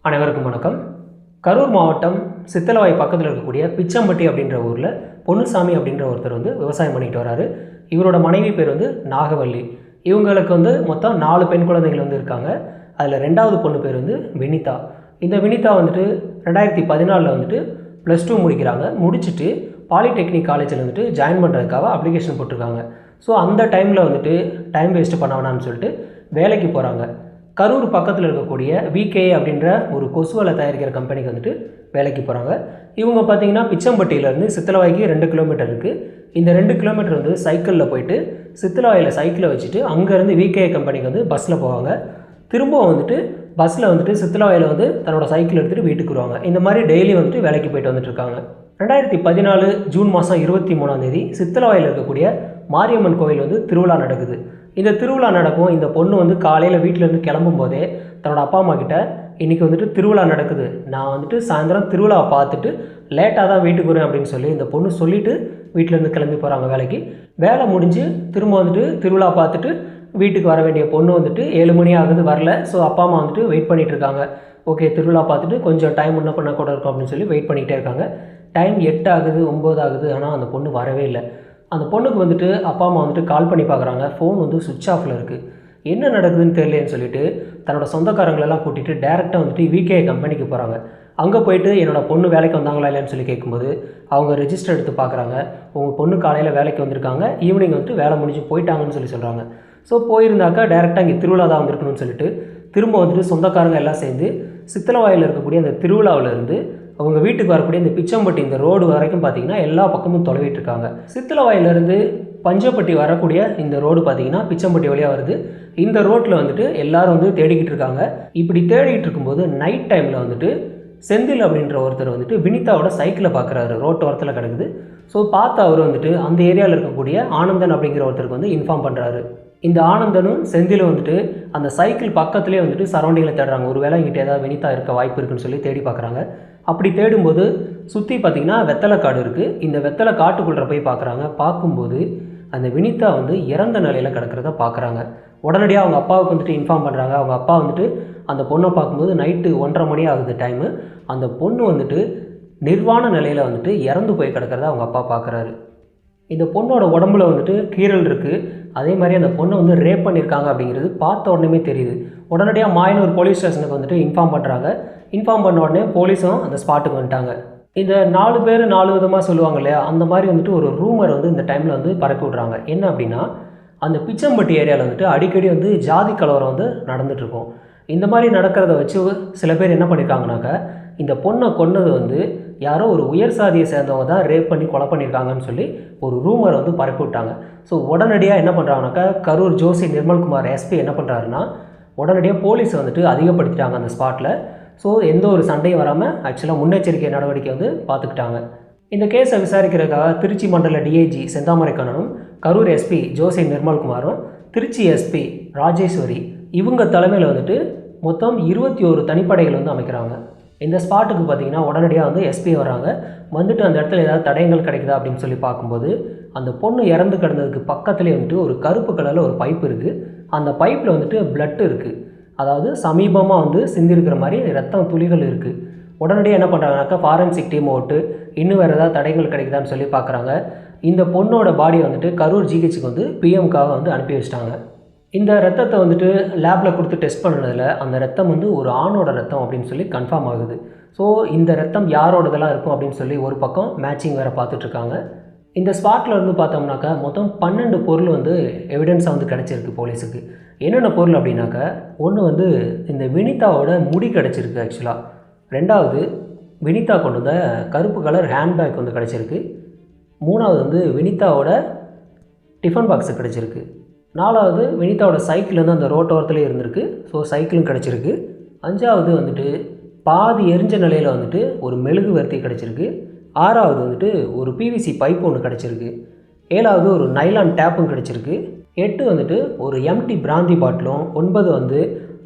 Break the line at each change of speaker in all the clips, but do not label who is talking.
அனைவருக்கும் வணக்கம். கரூர் மாவட்டம் சித்தலவாய் பக்கத்தில் இருக்கக்கூடிய பிச்சம்பட்டி அப்படின்ற ஊரில் பொன்னுசாமி அப்படின்ற ஒருத்தர் விவசாயம் பண்ணிட்டு வராரு. இவரோட மனைவி பேர் நாகவல்லி. இவங்களுக்கு மொத்தம் 4 பெண் குழந்தைகள் இருக்காங்க. அதில் 2வது பொண்ணு பேர் வினிதா. இந்த வினிதா 2014 +2 முடிக்கிறாங்க. முடிச்சுட்டு பாலிடெக்னிக் காலேஜில் ஜாயின் பண்ணுறதுக்காக அப்ளிகேஷன் போட்டிருக்காங்க. ஸோ அந்த டைமில் டைம் வேஸ்ட்டு பண்ண வேணாம்னு சொல்லிட்டு வேலைக்கு போகிறாங்க. கரூர் பக்கத்தில் இருக்கக்கூடிய விகே அப்படின்ற ஒரு கொசுவலை தயாரிக்கிற கம்பெனிக்கு வேலைக்கு போகிறாங்க. இவங்க பார்த்திங்கன்னா பிச்சம்பட்டியிலேருந்து சித்தலவாய்க்கு 2 கிலோமீட்டர் இருக்குது. இந்த 2 கிலோமீட்டர் சைக்கிளில் போயிட்டு சித்தலவாயில் சைக்கிளை வச்சுட்டு அங்கேருந்து விகே கம்பெனிக்கு பஸ்ஸில் போவாங்க. திரும்பவும் பஸ்ஸில் சித்தலவாயில் தன்னோட சைக்கிள் எடுத்துகிட்டு வீட்டுக்கு வருவாங்க. இந்த மாதிரி டெய்லி வேலைக்கு போயிட்டு வந்துட்டுருக்காங்க. 2014 ஜூன் மாதம் 23ஆம் சித்தலவாயில் இருக்கக்கூடிய மாரியம்மன் கோவில் திருவிழா நடக்குது. இந்த திருவிழா நடக்கும். இந்த பொண்ணு காலையில் வீட்டிலேருந்து கிளம்பும் போதே தன்னோட அப்பா அம்மா கிட்ட இன்றைக்கி திருவிழா நடக்குது, நான் சாயந்தரம் திருவிழாவை பார்த்துட்டு லேட்டாக தான் வீட்டுக்கு வரேன் அப்படின்னு சொல்லி இந்த பொண்ணு சொல்லிவிட்டு வீட்டிலேருந்து கிளம்பி போகிறாங்க வேலைக்கு. வேலை முடிஞ்சு திரும்ப திருவிழா பார்த்துட்டு வீட்டுக்கு வர வேண்டிய பொண்ணு 7 மணி ஆகுது வரல. ஸோ அப்பா அம்மா வெயிட் பண்ணிகிட்டு இருக்காங்க. ஓகே, திருவிழா பார்த்துட்டு கொஞ்சம் டைம் முன்ன பண்ண கூட இருக்கும் அப்படின்னு சொல்லி வெயிட் பண்ணிகிட்டே இருக்காங்க. டைம் 8 ஆகுது 9 ஆகுது, ஆனால் அந்த பொண்ணு வரவே இல்லை. அந்த பொண்ணுக்கு அப்பா அம்மா கால் பண்ணி பார்க்குறாங்க. ஃபோன் சுவிட்ச் ஆஃபில் இருக்குது. என்ன நடக்குதுன்னு தெரியலன்னு சொல்லிட்டு தன்னோட சொந்தக்காரங்களெல்லாம் கூட்டிகிட்டு டேரெக்டாக விகே கம்பெனிக்கு போகிறாங்க. அங்கே போயிட்டு என்னோடய பொண்ணு வேலைக்கு வந்தாங்களா இல்லைன்னு சொல்லி கேட்கும்போது அவங்க ரெஜிஸ்டர் எடுத்து பார்க்குறாங்க. உங்கள் பொண்ணு காலையில் வேலைக்கு வந்திருக்காங்க, ஈவினிங் வேலை முடிஞ்சு போயிட்டாங்கன்னு சொல்லி சொல்கிறாங்க. ஸோ போயிருந்தாக்கா டேரெக்டாக இங்கே திருவிழா தான் வந்திருக்கணும்னு சொல்லிட்டு திரும்ப சொந்தக்காரங்க எல்லாம் சேர்ந்து சித்தலவாயில் இருக்கக்கூடிய அந்த திருவிழாவிலேருந்து அவங்க வீட்டுக்கு வரக்கூடிய இந்த பிச்சம்பட்டி இந்த ரோடு வரைக்கும் பார்த்திங்கன்னா எல்லா பக்கமும் தொலைவிட்டு இருக்காங்க. சித்தலவாயிலேருந்து பஞ்சப்பட்டி வரக்கூடிய இந்த ரோடு பார்த்திங்கன்னா பிச்சம்பட்டி வழியாக வருது. இந்த ரோட்டில் எல்லோரும் தேடிக்கிட்டு இருக்காங்க. இப்படி தேடிக்கிட்டு இருக்கும்போது நைட் டைமில் செந்தில் அப்படின்ற ஒருத்தர் வினிதாவோட சைக்கிளை பார்க்குறாரு. ரோட்டு ஓரத்தில் கிடக்குது. ஸோ பார்த்து அவர் அந்த ஏரியாவில் இருக்கக்கூடிய ஆனந்தன் அப்படிங்கிற ஒருத்தருக்கு இன்ஃபார்ம் பண்ணுறாரு. இந்த ஆனந்தனும் செந்திலும் அந்த சைக்கிள் பக்கத்துலேயே சரௌண்டிங்கில் தேடுறாங்க. ஒரு வேளை இங்கிட்ட ஏதாவது வினிதா இருக்க வாய்ப்பு இருக்குன்னு சொல்லி தேடி பார்க்குறாங்க. அப்படி தேடும்போது சுற்றி பார்த்திங்கன்னா வெத்தலை காடு இருக்குது. இந்த வெத்தலை காட்டுக்குள்ளே போய் பார்க்குறாங்க. பார்க்கும்போது அந்த வினிதா இறந்த நிலையில் கிடக்கிறத பார்க்குறாங்க. உடனடியாக அவங்க அப்பாவுக்கு இன்ஃபார்ம் பண்ணுறாங்க. அவங்க அப்பா அந்த பொண்ணை பார்க்கும்போது நைட்டு 1:30 மணி ஆகுது டைமு. அந்த பொண்ணு நிர்வாண நிலையில் இறந்து போய் கிடக்கிறத அவங்க அப்பா பார்க்குறாரு. இந்த பொண்ணோட உடம்புல கீறல் இருக்குது. அதே மாதிரி அந்த பொண்ணை ரேப் பண்ணியிருக்காங்க அப்படிங்கிறது பார்த்த உடனே தெரியுது. உடனடியாக மாயனூர் போலீஸ் ஸ்டேஷனுக்கு இன்ஃபார்ம் பண்ணுறாங்க. இன்ஃபார்ம் பண்ண உடனே போலீஸும் அந்த ஸ்பாட்டுக்கு வந்துட்டாங்க. இந்த 4 பேர் 4 விதமாக சொல்லுவாங்க இல்லையா, அந்த மாதிரி ஒரு ரூமர் இந்த டைமில் பரப்பி விட்றாங்க. என்ன அப்படின்னா, அந்த பிச்சம்பட்டி ஏரியாவில் அடிக்கடி ஜாதி கலவரம் நடந்துகிட்ருக்கும். இந்த மாதிரி நடக்கிறத வச்சு சில பேர் என்ன பண்ணியிருக்காங்கனாக்கா, இந்த பொண்ணை கொன்னது யாரோ ஒரு உயர் சாதியை சேர்ந்தவங்க தான் ரேப் பண்ணி கொலை பண்ணியிருக்காங்கன்னு சொல்லி ஒரு ரூமர் பரப்பி விட்டாங்க. ஸோ உடனடியாக என்ன பண்ணுறாங்கனாக்கா, கரூர் ஜோசி நிர்மல்குமார் எஸ்பி என்ன பண்ணுறாருன்னா, உடனடியாக போலீஸ் அதிகப்படுத்திட்டாங்க அந்த ஸ்பாட்டில். ஸோ எந்த ஒரு சண்டையும் வராமல் ஆக்சுவலாக முன்னெச்சரிக்கை நடவடிக்கை பார்த்துக்கிட்டாங்க. இந்த கேஸை விசாரிக்கிறதுக்காக திருச்சி மண்டல டிஐஜி செந்தாமரைக்கண்ணனும், கரூர் எஸ்பி ஜோசி நிர்மல்குமாரும், திருச்சி எஸ்பி ராஜேஸ்வரி இவங்க தலைமையில் மொத்தம் 21 தனிப்படைகள் அமைக்கிறாங்க. இந்த ஸ்பாட்டுக்கு பார்த்திங்கன்னா உடனடியாக எஸ்பி வராங்க. அந்த இடத்துல ஏதாவது தடயங்கள் கிடைக்குதா அப்படின்னு சொல்லி பார்க்கும்போது அந்த பொண்ணு இறந்து கிடந்ததுக்கு பக்கத்துலேயே ஒரு கருப்பு கலரில் ஒரு பைப் இருக்குது. அந்த பைப்பில் பிளட் இருக்குது. அதாவது சமீபமாக சிந்திருக்கிற மாதிரி ரத்தம் துளிகள் இருக்குது. உடனடியாக என்ன பண்ணுறாங்கனாக்கா, ஃபாரன்சிக் டீம் ஓட்டு இன்னும் வேறு ஏதாவது தடயங்கள் கிடைக்குதான்னு சொல்லி பார்க்குறாங்க. இந்த பொண்ணோட பாடியை கரூர் ஜிஹெச்சுக்கு பிஎம்காக அனுப்பி வச்சிட்டாங்க. இந்த ரத்தத்தை லேபில் கொடுத்து டெஸ்ட் பண்ணதில் அந்த ரத்தம் ஒரு ஆணோட ரத்தம் அப்படின்னு சொல்லி கன்ஃபார்ம் ஆகுது. ஸோ இந்த ரத்தம் யாரோடதெல்லாம் இருக்கும் அப்படின்னு சொல்லி ஒரு பக்கம் மேட்சிங் வேறு பார்த்துட்ருக்காங்க. இந்த ஸ்பாட்டில் பார்த்தோம்னாக்கா மொத்தம் 12 பொருள் எவிடன்ஸாக கிடச்சிருக்கு போலீஸுக்கு. என்னென்ன பொருள் அப்படின்னாக்கா, ஒன்று இந்த வினிதாவோட முடி கிடச்சிருக்கு ஆக்சுவலாக. 2வது வினிதா கொண்டு வந்த கருப்பு கலர் ஹேண்ட்பேக் கிடச்சிருக்கு. 3வது வினிதாவோட டிஃபன் பாக்ஸு கிடச்சிருக்கு. 4வது வினிதாவோட சைக்கிள் அந்த ரோட்டோரத்துலேயே இருந்திருக்கு. ஸோ சைக்கிளும் கிடச்சிருக்கு. 5வது பாதி எரிஞ்ச நிலையில் ஒரு மெழுகு வர்த்தி கிடச்சிருக்கு. 6வது ஒரு பிவிசி பைப் ஒன்று கிடச்சிருக்கு. 7வது ஒரு நைலான் டேப்பும் கிடச்சிருக்கு. 8 ஒரு எம்டி பிராந்தி பாட்டிலும், 9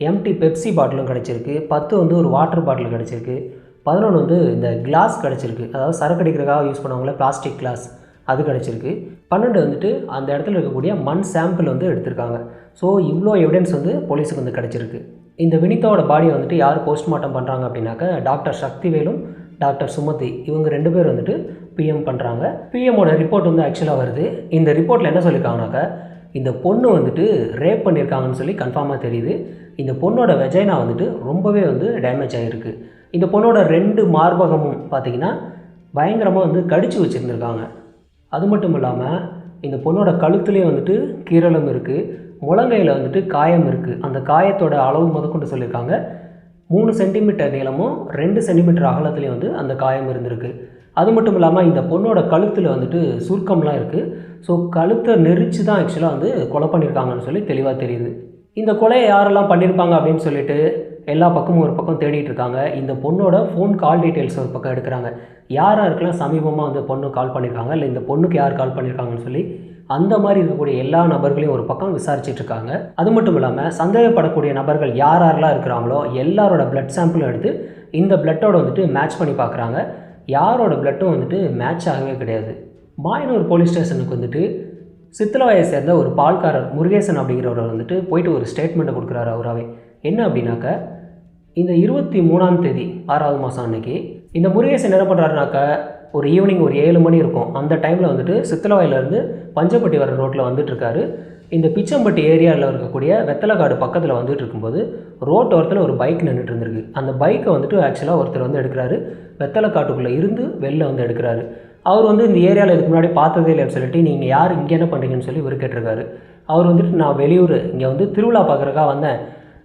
எம்டி பெப்சி பாட்டிலும் கிடச்சிருக்கு. 10 ஒரு வாட்டர் பாட்டில் கிடச்சிருக்கு. 11 இந்த கிளாஸ் கிடச்சிருக்கு. அதாவது சரக்கு அடிக்கிறதுக்காக யூஸ் பண்ணுவாங்களே பிளாஸ்டிக் கிளாஸ், அது கிடச்சிருக்கு. 12 அந்த இடத்துல இருக்கக்கூடிய மண் சாம்பிள் எடுத்திருக்காங்க. ஸோ இவ்வளோ எவிடன்ஸ் போலீஸுக்கு கிடச்சிருக்கு. இந்த வினிதாவோட பாடியை வந்துட்டு யார் போஸ்ட்மார்ட்டம் பண்ணுறாங்க அப்படின்னாக்கா டாக்டர் சக்திவேலும் டாக்டர் சுமதி இவங்க 2 பேர் வந்துட்டு பிஎம் பண்ணுறாங்க. பிஎம்மோட ரிப்போர்ட் வந்து ஆக்சுவலாக வருது. இந்த ரிப்போர்ட்டில் என்ன சொல்லியிருக்காங்கனாக்கா, இந்த பொண்ணு வந்துட்டு ரேப் பண்ணியிருக்காங்கன்னு சொல்லி கன்ஃபார்மாக தெரியுது. இந்த பொண்ணோட வெஜைனா வந்துட்டு ரொம்பவே வந்து டேமேஜ் ஆகிருக்கு. இந்த பொண்ணோட 2 மார்பகமும் பார்த்திங்கன்னா பயங்கரமாக வந்து கடிச்சு வச்சுருந்துருக்காங்க. அது மட்டும் இல்லாமல் இந்த பொண்ணோட கழுத்துலேயே வந்துட்டு கீரலும் இருக்குது, முழங்கையில் வந்துட்டு காயம் இருக்குது. அந்த காயத்தோட அளவு முதற்கொண்டு சொல்லியிருக்காங்க 3 சென்டிமீட்டர் நீளமும் 2 சென்டிமீட்டர் அகலத்துலேயும் வந்து அந்த காயம் இருந்திருக்கு. அது மட்டும் இல்லாமல் இந்த பொண்ணோட கழுத்தில் வந்துட்டு சுருக்கம்லாம் இருக்குது. ஸோ கழுத்தை நெரிச்சு தான் ஆக்சுவலாக வந்து கொலை பண்ணியிருக்காங்கன்னு சொல்லி தெளிவாக தெரியுது. இந்த கொலையை யாரெல்லாம் பண்ணியிருப்பாங்க அப்படின்னு சொல்லிட்டு எல்லா பக்கமும் ஒரு பக்கம் தேடிட்டு இருக்காங்க. இந்த பொண்ணோட ஃபோன் கால் டீட்டெயில்ஸ் ஒரு பக்கம் எடுக்கிறாங்க. யாருக்கெல்லாம் சமீபமாக வந்து பொண்ணு கால் பண்ணியிருக்காங்க, இல்லை இந்த பொண்ணுக்கு யார் கால் பண்ணியிருக்காங்கன்னு சொல்லி அந்த மாதிரி இருக்கக்கூடிய எல்லா நபர்களையும் ஒரு பக்கம் விசாரிச்சுட்டு இருக்காங்க. அது மட்டும் இல்லாமல் சந்தேகப்படக்கூடிய நபர்கள் யாரெல்லாம் இருக்கிறாங்களோ எல்லாரோட பிளட் சாம்பிளும் எடுத்து இந்த பிளட்டோட வந்துட்டு மேட்ச் பண்ணி பார்க்குறாங்க. யாரோட பிளட்டும் வந்துட்டு மேட்ச் ஆகவே கிடையாது. மாயனூர் போலீஸ் ஸ்டேஷனுக்கு வந்துட்டு சித்தலவாயை சேர்ந்த ஒரு பால்காரர் முருகேசன் அப்படிங்கிறவர் வந்துட்டு போயிட்டு ஒரு ஸ்டேட்மெண்ட்டை கொடுக்குறாரு அவராகவே. என்ன அப்படின்னாக்கா, இந்த 23ஆம் தேதி 6வது மாதம் அன்னைக்கு இந்த முருகேசன் என்ன பண்ணுறாருனாக்கா, ஒரு ஈவினிங் ஒரு 7 மணி இருக்கும். அந்த டைமில் வந்துட்டு சித்தலவாயிலேருந்து பஞ்சப்பட்டி வர ரோட்டில் வந்துட்டுருக்காரு. இந்த பிச்சம்பட்டி ஏரியாவில் இருக்கக்கூடிய வெத்தலைக்காடு பக்கத்தில் வந்துட்டு இருக்கும்போது ரோட்டோரத்தில் ஒரு பைக் நின்றுட்டு இருந்திருக்கு. அந்த பைக்கை வந்துட்டு ஆக்சுவலாக ஒருத்தர் வந்து எடுக்கிறாரு. வெத்தலைக்காட்டுக்குள்ளே இருந்து வெளில வந்து எடுக்கிறாரு. அவர் வந்து இந்த ஏரியாவில் இதுக்கு முன்னாடி பார்த்ததே இல்லைன்னு சொல்லிட்டு, நீங்கள் யார் இங்கே என்ன பண்ணுறீங்கன்னு சொல்லி இவர் கேட்டிருக்காரு. அவர் வந்துட்டு, நான் வெளியூர் இங்கே வந்து திருவிழா பார்க்குறக்காக வந்தேன்,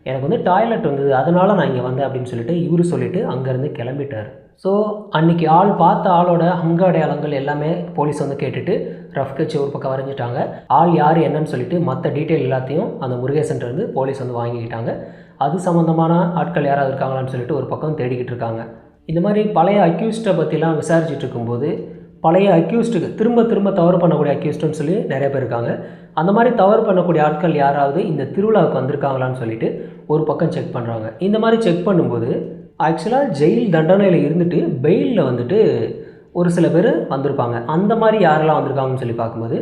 எனக்கு வந்து டாய்லெட் வந்தது, அதனால் நான் இங்கே வந்தேன் அப்படின்னு சொல்லிட்டு இவர் சொல்லிவிட்டு அங்கேருந்து கிளம்பிட்டார். ஸோ அன்றைக்கி பார்த்த ஆளோட அங்க அடையாளங்கள் எல்லாமே போலீஸ் வந்து கேட்டுட்டு ரஃப் கட்சி ஒரு பக்கம் வரைஞ்சிட்டாங்க. ஆள் யார் என்னன்னு சொல்லிட்டு மற்ற டீட்டெயில் எல்லாத்தையும் அந்த முருகேசன்ட்டு போலீஸ் வந்து வாங்கிக்கிட்டாங்க. அது சம்மந்தமான ஆட்கள் யாராவது இருக்காங்களான்னு சொல்லிட்டு ஒரு பக்கம் தேடிக்கிட்டு இருக்காங்க. இந்த மாதிரி பழைய அக்யூஸ்ட்டை பற்றிலாம் விசாரிச்சுட்டு இருக்கும்போது பழைய அக்யூஸ்ட்டுக்கு திரும்ப தவறு பண்ணக்கூடிய அக்யூஸ்ட்டுன்னு சொல்லி நிறைய பேர் இருக்காங்க. அந்த மாதிரி தவறு பண்ணக்கூடிய ஆட்கள் யாராவது இந்த திருவிழாவுக்கு வந்திருக்காங்களான்னு சொல்லிட்டு ஒரு பக்கம் செக் பண்ணுறாங்க. இந்த மாதிரி செக் பண்ணும்போது ஆக்சுவலாக ஜெயில் தண்டனையில் இருந்துட்டு பெயிலில் வந்துட்டு ஒரு சில பேர் வந்திருப்பாங்க. அந்த மாதிரி யாரெல்லாம் வந்திருக்காங்கன்னு சொல்லி பார்க்கும்போது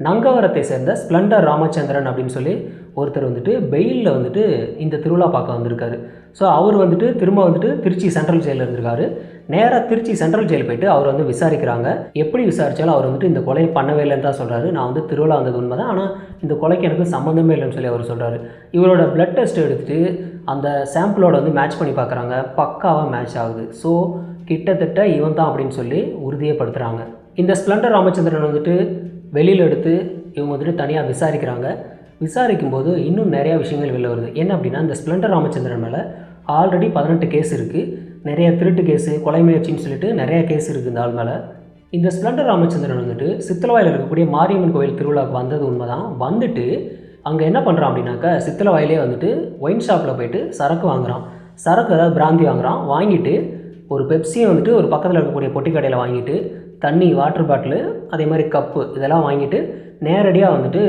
நங்கவரத்தை சேர்ந்த ஸ்ப்ளெண்டர் ராமச்சந்திரன் அப்படின்னு சொல்லி ஒருத்தர் வந்துட்டு பெயிலில் வந்துட்டு இந்த திருவிழா பார்க்க வந்திருக்காரு. ஸோ அவர் வந்துட்டு திரும்ப வந்துட்டு திருச்சி சென்ட்ரல் ஜெயிலில் இருந்திருக்காரு. நேராக திருச்சி சென்ட்ரல் ஜெயில் போய்ட்டு அவர் வந்து விசாரிக்கிறாங்க. எப்படி விசாரித்தாலும் அவர் வந்துட்டு இந்த கொலையை பண்ணவே இல்லைன்னு தான் சொல்கிறாரு. நான் வந்து திருவிழா வந்தது உண்மை தான், ஆனால் இந்த கொலைக்கு எனக்கு சம்மந்தமே இல்லைன்னு சொல்லி அவர் சொல்கிறாரு. இவரோட பிளட் டெஸ்ட் எடுத்துகிட்டு அந்த சாம்பிளோட வந்து மேட்ச் பண்ணி பார்க்குறாங்க. பக்காவாக மேட்ச் ஆகுது. ஸோ கிட்டத்தட்ட இவன் தான் அப்படின்னு சொல்லி உறுதியப்படுத்துகிறாங்க. இந்த ஸ்ப்ளெண்டர் ராமச்சந்திரன் வந்துட்டு வெளியில் எடுத்து இவங்க வந்துட்டு தனியாக விசாரிக்கிறாங்க. விசாரிக்கும்போது இன்னும் நிறையா விஷயங்கள் வெளில வருது. என்ன அப்படின்னா, இந்த ஸ்ப்ளெண்டர் ராமச்சந்திரன் மேலே ஆல்ரெடி 18 கேஸ் இருக்குது. நிறைய திருட்டு கேஸு, கொலை முயற்சின்னு சொல்லிட்டு நிறையா கேஸ் இருக்குது இந்த ஆள் மேலே. இந்த ஸ்ப்ளெண்டர் ராமச்சந்திரன் வந்துட்டு சித்தலவாயில் இருக்கக்கூடிய மாரியம்மன் கோயில் திருவிழாவுக்கு வந்தது உண்மை தான். வந்துட்டு அங்கே என்ன பண்ணுறான் அப்படின்னாக்கா, சித்தலவாயிலே வந்துட்டு ஒயின் ஷாப்பில் போய்ட்டு சரக்கு வாங்குகிறான். சரக்கு அதாவது பிராந்தி வாங்குகிறான். வாங்கிட்டு ஒரு பெப்சியும் வந்துட்டு ஒரு பக்கத்தில் இருக்கக்கூடிய பொட்டி கடையில் வாங்கிட்டு தண்ணி, வாட்டர் பாட்டிலு, அதே மாதிரி கப்பு இதெல்லாம் வாங்கிட்டு நேரடியாக வந்துட்டு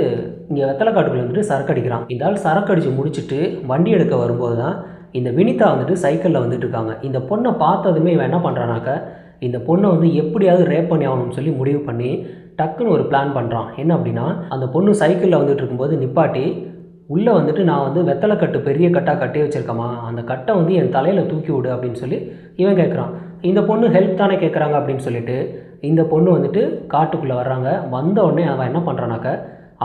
இங்கே வெத்தலைக்காட்டுக்குள்ள வந்துட்டு சரக்கு அடிக்கிறான். இந்த ஆள் சரக்கு அடித்து முடிச்சுட்டு வண்டி எடுக்க வரும்போது தான் இந்த வினிதா வந்துட்டு சைக்கிளில் வந்துட்டு இருக்காங்க. இந்த பொண்ணை பார்த்ததுமே இவன் என்ன பண்ணுறானாக்கா, இந்த பொண்ணை வந்து எப்படியாவது ரேப் பண்ணி ஆகணும்னு சொல்லி முடிவு பண்ணி டக்குன்னு ஒரு பிளான் பண்ணுறான். என்ன அப்படின்னா, அந்த பொண்ணு சைக்கிளில் வந்துட்டு இருக்கும்போது நிப்பாட்டி உள்ளே வந்துட்டு, நான் வந்து வெத்தலைக்கட்டு பெரிய கட்டாக கட்டி வச்சுருக்கேம்மா, அந்த கட்டை வந்து என் தலையில் தூக்கி விடு அப்படின்னு சொல்லி இவன் கேட்குறான். இந்த பொண்ணு ஹெல்ப் தானே கேட்குறாங்க அப்படின்னு சொல்லிட்டு இந்த பொண்ணு வந்துட்டு காட்டுக்குள்ளே வர்றாங்க. வந்த உடனே அவன் என்ன பண்ணுறானாக்கா,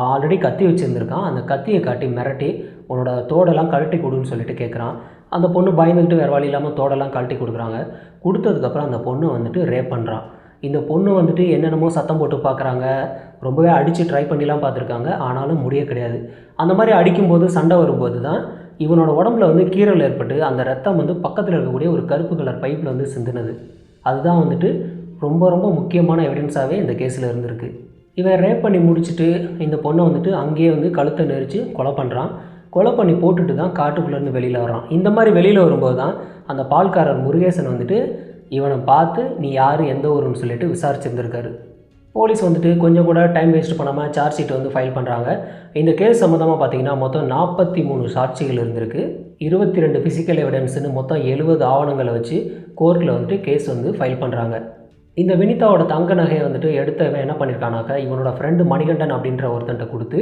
ஆல்ரெடி கத்தி வச்சுருந்துருக்கான். அந்த கத்தியை காட்டி மிரட்டி உன்னோட தோடெல்லாம் கழட்டி கொடுன்னு சொல்லிட்டு கேட்குறான். அந்த பொண்ணு பயந்துக்கிட்டு வேறு வழி இல்லாமல் தோடெல்லாம் கழட்டி கொடுக்குறாங்க. கொடுத்ததுக்கப்புறம் அந்த பொண்ணு வந்துட்டு ரேப் பண்ணுறான். இந்த பொண்ணு வந்துட்டு என்னென்னமோ சத்தம் போட்டு பார்க்குறாங்க. ரொம்பவே அடித்து ட்ரை பண்ணிலாம் பார்த்துருக்காங்க. ஆனாலும் முடிய கிடையாது. அந்த மாதிரி அடிக்கும்போது சண்டை வரும்போது தான் இவனோட உடம்புல வந்து கீறல் ஏற்பட்டு அந்த ரத்தம் வந்து பக்கத்தில் இருக்கக்கூடிய ஒரு கருப்பு கலர் பைப்பில் வந்து சிந்தினது. அதுதான் வந்துட்டு ரொம்ப ரொம்ப முக்கியமான எவிடன்ஸாகவே இந்த கேஸில் இருந்திருக்கு. இவன் ரேப் பண்ணி முடிச்சுட்டு இந்த பொண்ணை வந்துட்டு அங்கேயே வந்து கழுத்தை நெரிச்சு கொலை பண்ணுறான். கொலை பண்ணி போட்டுட்டு தான் காட்டுக்குள்ளேருந்து வெளியில் வரான். இந்த மாதிரி வெளியில் வரும்போது தான் அந்த பால்காரர் முருகேசன் வந்துட்டு இவனை பார்த்து நீ யார், எந்த ஊருன்னு சொல்லிட்டு விசாரிச்சிருந்துருக்காரு. போலீஸ் வந்துட்டு கொஞ்சம் கூட டைம் வேஸ்ட் பண்ணாமல் சார்ஜ் ஷீட் வந்து ஃபைல் பண்ணுறாங்க. இந்த கேஸ் சம்மந்தமாக பார்த்தீங்கன்னா மொத்தம் 43 சாட்சிகள் இருந்திருக்கு. 22 ஃபிசிக்கல் எவிடன்ஸ்னு மொத்தம் 70 ஆவணங்களை வச்சு கோர்ட்டில் வந்துட்டு கேஸ் வந்து ஃபைல் பண்ணுறாங்க. இந்த வினிதாவோட தங்க நகையை வந்துட்டு எடுத்தவன் என்ன பண்ணியிருக்கானாக்கா, இவனோட ஃப்ரெண்டு மணிகண்டன் அப்படின்ற ஒருத்தன்ட்ட கொடுத்து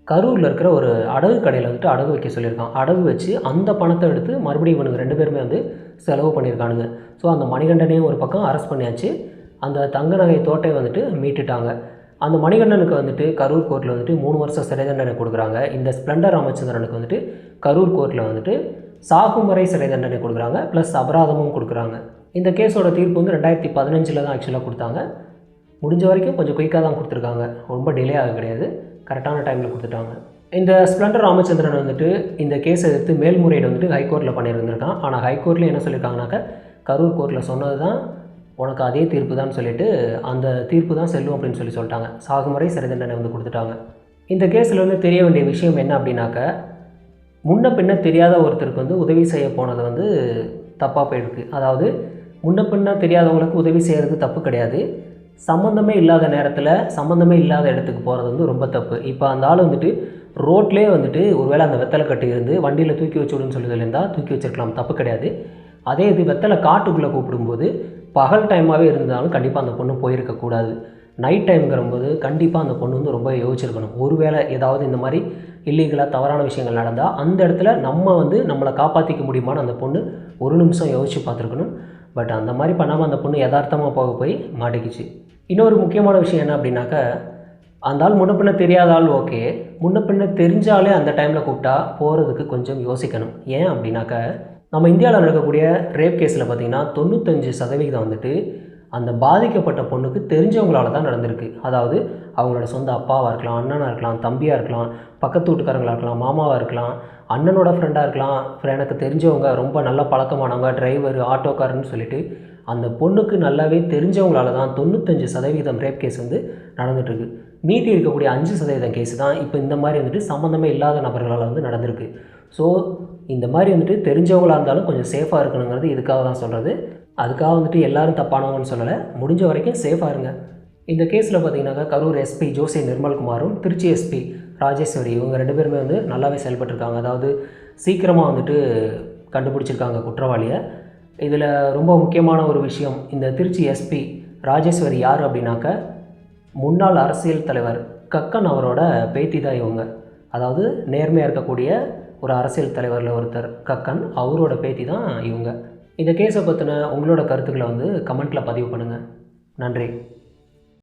கரூரில் இருக்கிற ஒரு அடகு கடையில் வந்துட்டு அடகு வைக்க சொல்லியிருக்கான். அடகு வச்சு அந்த பணத்தை எடுத்து மறுபடியும் இவனுங்க 2 பேருமே வந்து செலவு பண்ணியிருக்கானுங்க. ஸோ அந்த மணிகண்டனையும் ஒரு பக்கம் அரெஸ்ட் பண்ணியாச்சு. அந்த தங்க நகை தோட்டை வந்துட்டு மீட்டுட்டாங்க. அந்த மணிகண்டனுக்கு வந்துட்டு கரூர் கோர்ட்டில் வந்துட்டு 3 வருஷம் சிறை தண்டனை கொடுக்குறாங்க. இந்த ஸ்ப்ளெண்டர் ராமச்சந்திரனுக்கு வந்துட்டு கரூர் கோர்ட்டில் வந்துட்டு சாகும் வரை சிறை தண்டனை கொடுக்குறாங்க, ப்ளஸ் அபராதமும் கொடுக்குறாங்க. இந்த கேஸோட தீர்ப்பு வந்து 2015 தான் ஆக்சுவலாக கொடுத்தாங்க. முடிஞ்ச வரைக்கும் கொஞ்சம் குயிக்காக தான் கொடுத்துருக்காங்க, ரொம்ப டிலே ஆக கிடையாது, கரெக்டான டைமில் கொடுத்துட்டாங்க. இந்த ஸ்ப்ளெண்டர் ராமச்சந்திரன் வந்துட்டு இந்த கேஸை எடுத்து மேல்முறையீடு வந்துட்டு ஹைகோர்ட்டில் பண்ணியிருந்திருக்கான். ஆனால் ஹைகோர்ட்டில் என்ன சொல்லியிருக்காங்கனாக்கா, கரூர் கோர்ட்டில் சொன்னது தான் உனக்கு அதே தீர்ப்பு தான் சொல்லிவிட்டு அந்த தீர்ப்பு தான் செல்லும் அப்படின்னு சொல்லிட்டாங்க. சாகும் வரை சிறை தண்டனை வந்து கொடுத்துட்டாங்க. இந்த கேஸில் வந்து தெரிய வேண்டிய விஷயம் என்ன அப்படின்னாக்க, முன்ன பின்ன தெரியாத ஒருத்தருக்கு வந்து உதவி செய்ய போனது வந்து தப்பாக போயிருக்கு. அதாவது முன்ன பின்ன தெரியாதவங்களுக்கு உதவி செய்கிறது தப்பு கிடையாது, சம்மந்தமே இல்லாத நேரத்தில் சம்மந்தமே இல்லாத இடத்துக்கு போகிறது வந்து ரொம்ப தப்பு. இப்போ அந்த ஆள் வந்துட்டு ரோட்லேயே வந்துட்டு ஒருவேளை அந்த வெத்தலை கட்டி இருந்து வண்டியில் தூக்கி வச்சு விடுன்னு சொல்லி சொல்லியிருந்தால் தூக்கி வச்சிருக்கலாம், தப்பு கிடையாது. அதே இது வெத்தலை காட்டுக்குள்ளே கூப்பிடும்போது பகல் டைமாகவே இருந்தாலும் கண்டிப்பாக அந்த பொண்ணு போயிருக்கக்கூடாது. நைட் டைம்ங்கிறம்போது கண்டிப்பாக அந்த பொண்ணு வந்து ரொம்ப யோசிச்சிருக்கணும். ஒருவேளை ஏதாவது இந்த மாதிரி இல்லீகலாக தவறான விஷயங்கள் நடந்தால் அந்த இடத்துல நம்ம வந்து நம்மளை காப்பாற்றிக்க முடியுமான்னு அந்த பொண்ணு ஒரு நிமிஷம் யோசித்து பார்த்துருக்கணும். பட் அந்த மாதிரி பண்ணாமல் அந்த பொண்ணு யதார்த்தமாக போய் மாட்டிக்கிச்சு. இன்னொரு முக்கியமான விஷயம் என்ன அப்படின்னாக்கா, அந்த ஆள் முன்ன பின்ன தெரியாத ஆள் ஓகே, முன்ன பின்ன தெரிஞ்சாலே அந்த டைமில் கூப்பிட்டா போகிறதுக்கு கொஞ்சம் யோசிக்கணும். ஏன் அப்படின்னாக்கா, நம்ம இந்தியாவில் நடக்கக்கூடிய ரேப் கேஸில் பார்த்திங்கன்னா 95% வந்துட்டு அந்த பாதிக்கப்பட்ட பொண்ணுக்கு தெரிஞ்சவங்களால தான் நடந்திருக்கு. அதாவது அவங்களோட சொந்த அப்பாவாக இருக்கலாம், அண்ணனாக இருக்கலாம், தம்பியாக இருக்கலாம், பக்கத்து வீட்டுக்காரங்களாக இருக்கலாம், மாமாவாக இருக்கலாம், அண்ணனோட ஃப்ரெண்டாக இருக்கலாம், எனக்கு தெரிஞ்சவங்க ரொம்ப நல்ல பழக்கமானவங்க, டிரைவர், ஆட்டோக்காரன்னு சொல்லிட்டு அந்த பொண்ணுக்கு நல்லாவே தெரிஞ்சவங்களால தான் 95% ரேப் கேஸ் வந்து நடந்துகிட்ருக்கு. மீதி இருக்கக்கூடிய 5% கேஸ் தான் இப்போ இந்த மாதிரி வந்துட்டு சம்மந்தமே இல்லாத நபர்களால் வந்து நடந்திருக்கு. ஸோ இந்த மாதிரி வந்துட்டு தெரிஞ்சவங்களாக இருந்தாலும் கொஞ்சம் சேஃபாக இருக்கணுங்கிறது இதுக்காக தான் சொல்கிறது. அதுக்காக வந்துட்டு எல்லோரும் தப்பானவங்கன்னு சொல்லலை, முடிஞ்ச வரைக்கும் சேஃபாக இருங்க. இந்த கேஸில் பார்த்தீங்கன்னாக்கா கரூர் எஸ்பி ஜோசி நிர்மல்குமாரும் திருச்சி எஸ்பி ராஜேஸ்வரி இவங்க 2 பேருமே வந்து நல்லாவே செயல்பட்டுருக்காங்க. அதாவது சீக்கிரமாக வந்துட்டு கண்டுபிடிச்சிருக்காங்க குற்றவாளியை. இதில் ரொம்ப முக்கியமான ஒரு விஷயம், இந்த திருச்சி எஸ்பி ராஜேஸ்வரி யார் அப்படின்னாக்க, முன்னாள் அரசியல் தலைவர் கக்கன் அவரோட பேத்தி தான் இவங்க. அதாவது நேர்மையாக இருக்கக்கூடிய ஒரு அரசியல் தலைவரில் ஒருத்தர் கக்கன், அவரோட பேத்தி தான் இவங்க. இந்த கேஸை பற்றின உங்களோட கருத்துக்களை வந்து கமெண்ட்டில் பதிவு பண்ணுங்கள். நன்றி.